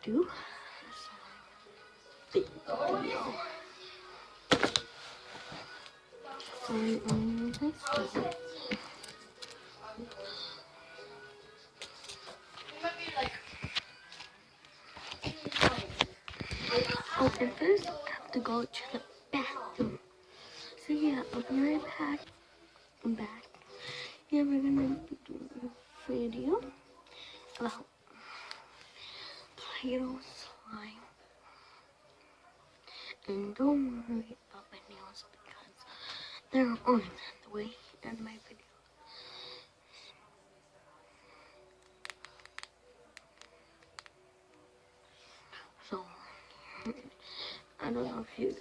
do video. Let's do it. Okay, first I have to go to the bathroom. So yeah, I'll be right back. I'm back. Yeah, we're gonna do a video about Play-Doh slime. And don't worry about my nails because they're on the way in my video. So, I don't know if you guys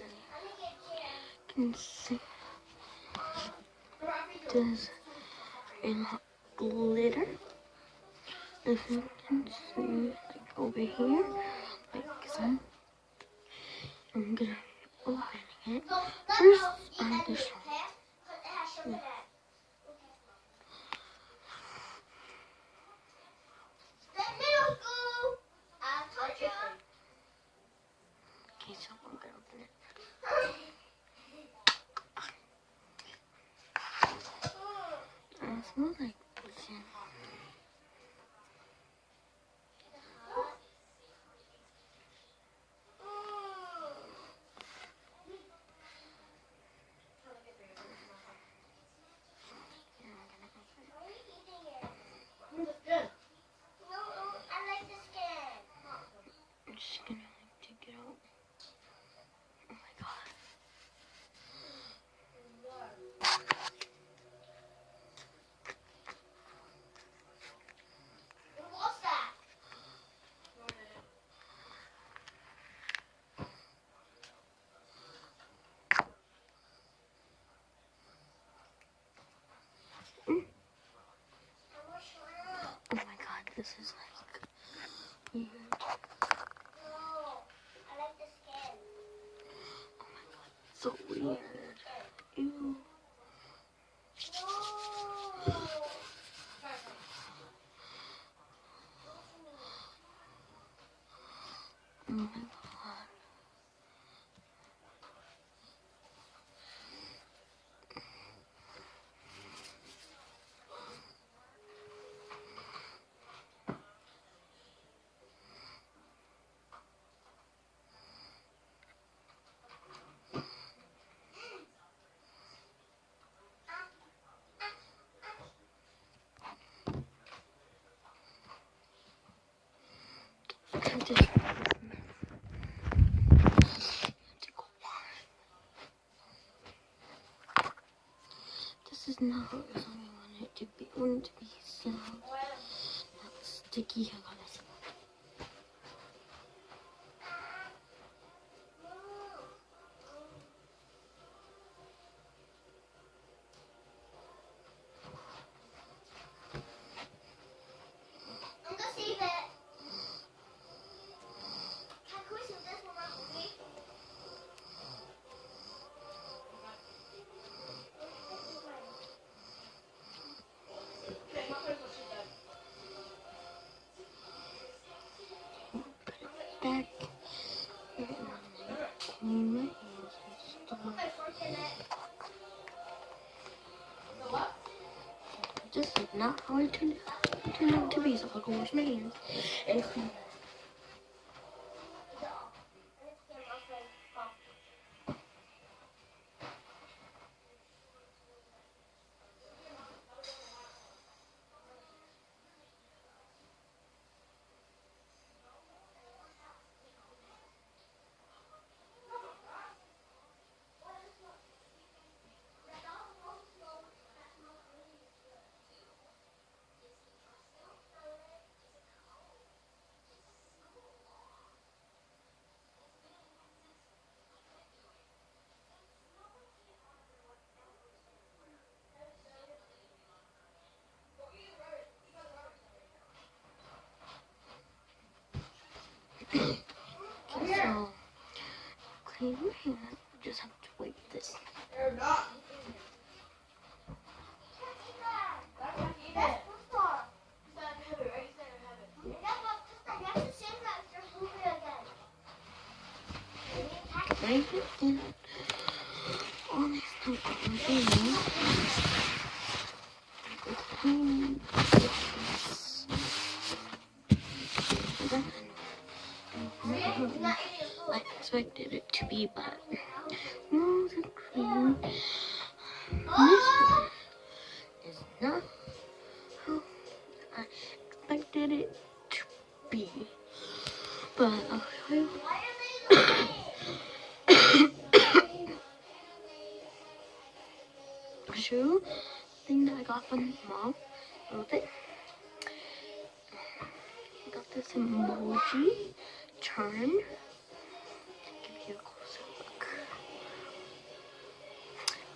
can see this in glitter. If you can see, like over here, like so. I'm gonna open it. First, I'm gonna show you. Okay, so I'm gonna open it. It smells like lotion. I'm just gonna take it out. Oh my god. What's that? Oh my god, this is like weird. No, I like the skin. Oh my god, so weird. Ew. No. Oh my god. This is not how I want it to be. I want it to be soft, not sticky. I got this. I'm gonna save it. Can we save this one up, movie? Back. Clean my hands and stuff. This is not how it turned out to be, so I'll go wash my hands and clean. So, clean your hand. You just have to wait this. break it in all this I expected it to be, but no, the cream. This is not how I expected it to be, but I'll show you. Shoe thing that I got from mom. Love it. I got this emoji charm. Give you a closer look.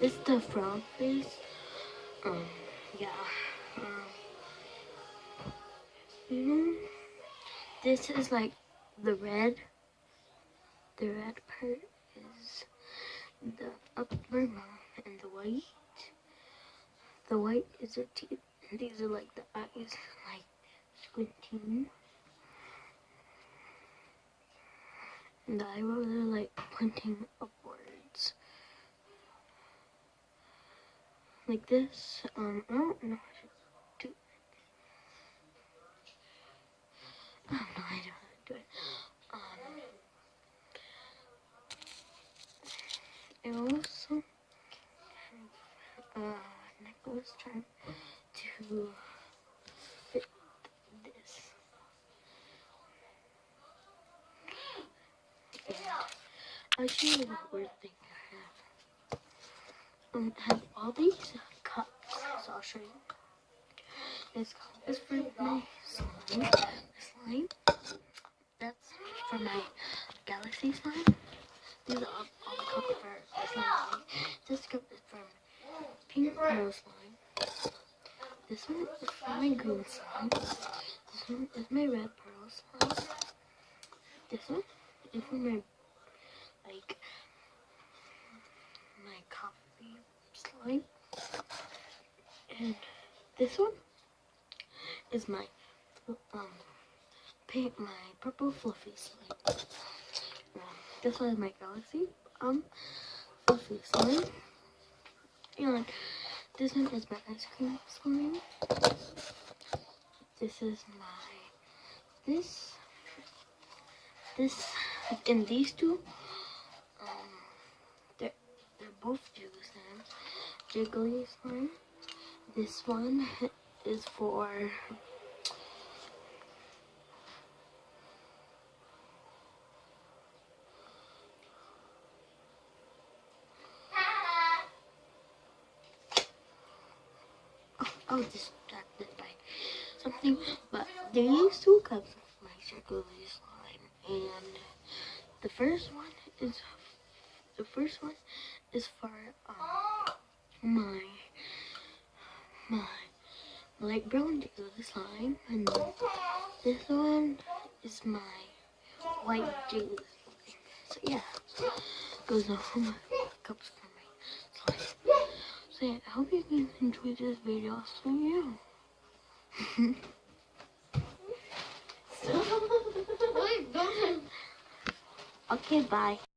It's the frog face. Yeah. You know, this is like the red. The red part is the upper mouth, and the white. The white is her teeth, and these are like the eyes, like squinting. And the eyebrows are like pointing upwards. Like this. I don't know how to do it. I have no idea how to do it. I also have a necklace charm to fit this. And I'll show you the weird thing I have all these cups, so I'll show you. This cup is for my slime. That's for my galaxy slime. These are all the cups for slime. This cup is for pink pearl slime. This one is for my green slime. This one is my red pearl slime. This one is for my my coffee slime. And this one is my my purple fluffy slime. This one is my galaxy fluffy slime. And this one is my ice cream slime. This is my this and these two they're both jiggly slime. This one is for I was distracted by something, but these two cups of my jiggly slime, and the first one is for my light brown jiggly slime, and this one is my white jiggly slime. So yeah, goes on for my cups for my slime. So yeah, I hope you guys enjoyed this video. So yeah. Okay, bye.